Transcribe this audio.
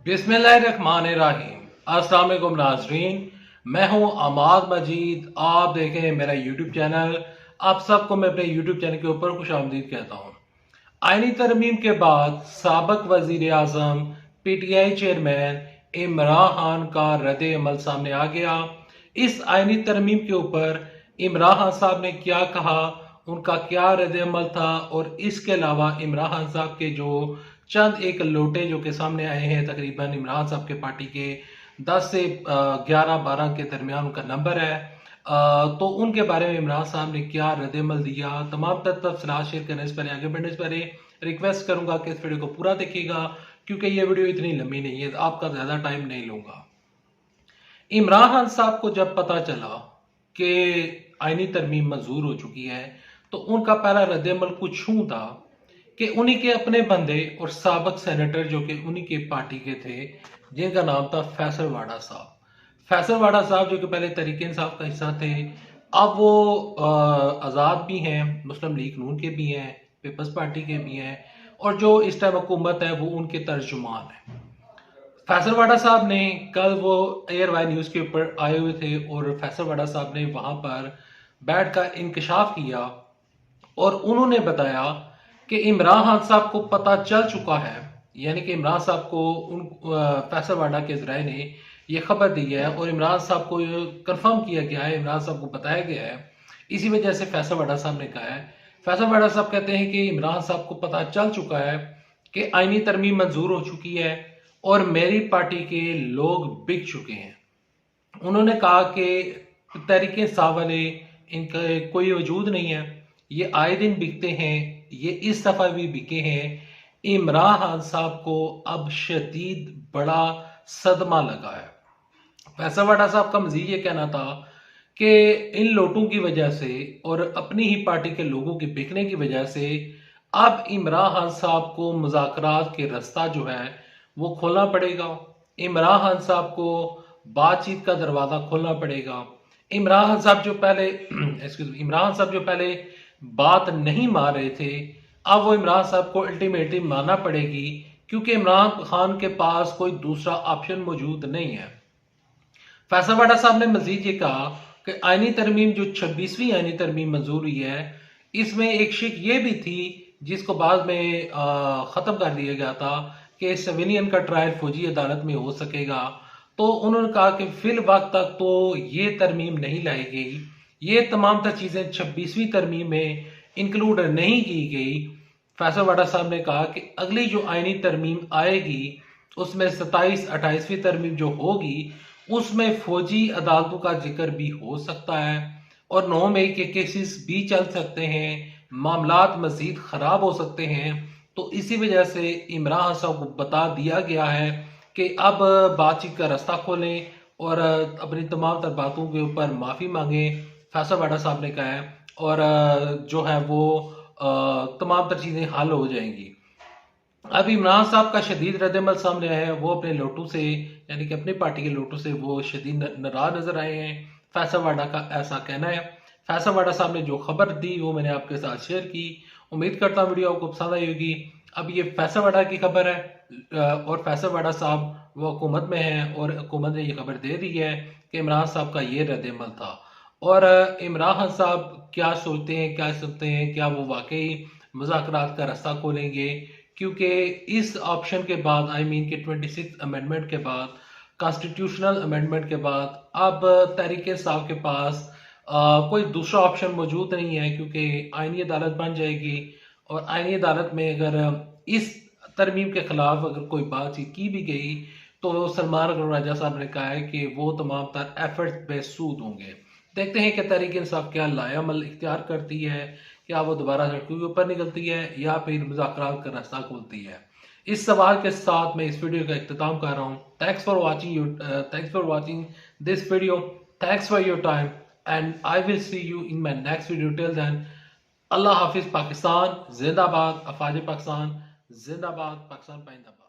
बिस्मिल्लाहिर्रहमानिर्रहीम। अस्सलाम वालेकुम नाज़रीन, मैं हूं अमाद मजीद। आप देखें मेरा यूट्यूब चैनल। आप सबको मैं अपने यूट्यूब चैनल के ऊपर खुशामदीद कहता हूं। आईनी तरमीम के बाद साबिक वजीर आजम पीटीआई चेयरमैन इमरान खान का रद्द अमल सामने आ गया। इस आईनी तरमीम के ऊपर इमरान खान साहब ने क्या कहा, उनका क्या रद्द अमल था, और इसके अलावा इमरान खान साहब के जो चंद एक लोटे जो के सामने आए हैं, तकरीबन इमरान साहब के पार्टी के 10 से 11-12 के दरमियान उनका नंबर है। तो उनके बारे में इमरान साहब ने क्या रद्दमल दिया, तमाम तफसीलात शेयर करने से पहले, आगे बढ़ने से पहले रिक्वेस्ट करूंगा कि इस वीडियो को पूरा देखिएगा, क्योंकि ये वीडियो इतनी लंबी नहीं है, आपका ज्यादा टाइम नहीं लूंगा। इमरान खान साहब को जब पता चला कि आईनी तरमीम मंजूर हो चुकी है, तो उनका पहला रद्दमल कुछ यूं था कि उन्हीं के अपने बंदे और साबिक सेनेटर जो कि उन्हीं के पार्टी के थे, जिनका नाम था फैसल वाडा साहब। फैसल वाडा साहब जो कि पहले तहरीक इंसाफ का हिस्सा थे, अब वो आज़ाद भी हैं, मुस्लिम लीग नून के भी हैं, पीपल्स पार्टी के भी हैं, और जो इस टाइम हुकूमत है वो उनके तर्जुमान है। फैसल वाडा साहब ने कल वो एयर वाई न्यूज़ के ऊपर आए हुए थे, और फैसल वाडा साहब ने वहां पर बैठ कर इंकशाफ किया और उन्होंने बताया कि इमरान खान साहब को पता चल चुका है, यानी कि इमरान साहब को फैसल वाडा के जराए ने यह खबर दी है और इमरान साहब को कंफर्म किया गया है, इमरान साहब को बताया गया है। इसी वजह से फैसल वाडा साहब ने कहा है, फैसल वाडा साहब कहते हैं कि इमरान साहब को पता चल चुका है कि आईनी तरमीम मंजूर हो चुकी है और मेरी पार्टी के लोग बिक चुके हैं। उन्होंने कहा कि तहरीक इंसाफ वाले इनका कोई वजूद नहीं है, ये आए दिन बिकते हैं, ये इस दफा भी बिके हैं। इमरान खान साहब को अब शदीद बड़ा सदमा लगा है। फैसल वाडा साहब का मजीद ये कहना था कि इन लोटों की वजह से और अपनी ही पार्टी के लोगों के बिकने की वजह से अब इमरान खान साहब को मुज़ाकरात के रास्ता जो है वो खोलना पड़ेगा। इमरान खान साहब को बातचीत का दरवाजा खोलना पड़ेगा। इमरान खान साहब जो पहले इमरान खान साहब जो पहले बात नहीं मान रहे थे, अब वो इमरान साहब को अल्टीमेटली मानना पड़ेगी, क्योंकि इमरान खान के पास कोई दूसरा ऑप्शन मौजूद नहीं है। फैसल वाडा साहब ने मजीद ये कहा कि आईनी तरमीम जो 26वीं आईनी तरमीम मंजूर हुई है, इसमें एक शिक ये भी थी जिसको बाद में खत्म कर दिया गया था कि सिविलियन का ट्रायल फौजी अदालत में हो सकेगा। तो उन्होंने कहा कि फिल वक्त तक तो ये तरमीम नहीं लाई गई, ये तमाम तर चीजें 26वीं तरमीम में इंक्लूड नहीं की गई। फैसल वाडा साहब ने कहा कि अगली जो आईनी तरमीम आएगी उसमें 27-28वीं तरमीम जो होगी उसमें फौजी अदालतों का जिक्र भी हो सकता है और 9 मई के केसेस भी चल सकते हैं, मामलात मजीद खराब हो सकते हैं। तो इसी वजह से इमरान साहब को बता दिया गया है कि अब बातचीत का रास्ता खोलें और अपनी तमाम तर बातों के ऊपर माफ़ी मांगे, फैसल वाडा साहब ने कहा है, और जो है वो तमाम तर चीज़ें हल हो जाएंगी। अब इमरान साहब का शदीद रद्दमल सामने आया है, वो अपने लोटू से, यानी कि अपनी पार्टी के लोटू से वो शदीद नाराज नजर आए हैं। फैसल वाडा का ऐसा कहना है। फैसल वाडा साहब ने जो खबर दी वो मैंने आपके साथ शेयर की। उम्मीद करता हूँ वीडियो आपको पसंद आई होगी। अब ये फैसल वाडा की खबर है और फैसल वाडा साहब वो हुकूमत में है और हुकूमत ने ये खबर दे दी है कि इमरान साहब का ये रद्दमल था। और इमरान खान साहब क्या सोचते हैं, क्या सोचते हैं, क्या वो वाकई मुज़ाकरात का रास्ता खोलेंगे? क्योंकि इस ऑप्शन के बाद, आई मीन के 26 अमेंडमेंट के बाद, कॉन्स्टिट्यूशनल अमेंडमेंट के बाद, अब तहरीक इंसाफ के पास कोई दूसरा ऑप्शन मौजूद नहीं है, क्योंकि आईनी अदालत बन जाएगी और आईनी अदालत में अगर इस तरमीम के खिलाफ अगर कोई बातचीत की भी गई तो सलमान राजा साहब ने कहा है कि वो तमाम तर एफर्ट बेसूद होंगे। देखते हैं कि तहरीक इंसाफ क्या लायामल इख्तियार करती है, क्या वो दोबारा सड़कों के ऊपर निकलती है या फिर मुज़ाकरात का रास्ता खोलती है। इस सवाल के साथ मैं इस वीडियो का इख्तिताम कर रहा हूँ। Thanks for watching this video, thanks for your time and I will see you in my next video. Till then, Allah हाफिज। पाकिस्तान जिंदाबाद, अफवाज पाकिस्तान जिंदाबाद, पाकिस्तान पाइंदाबाद।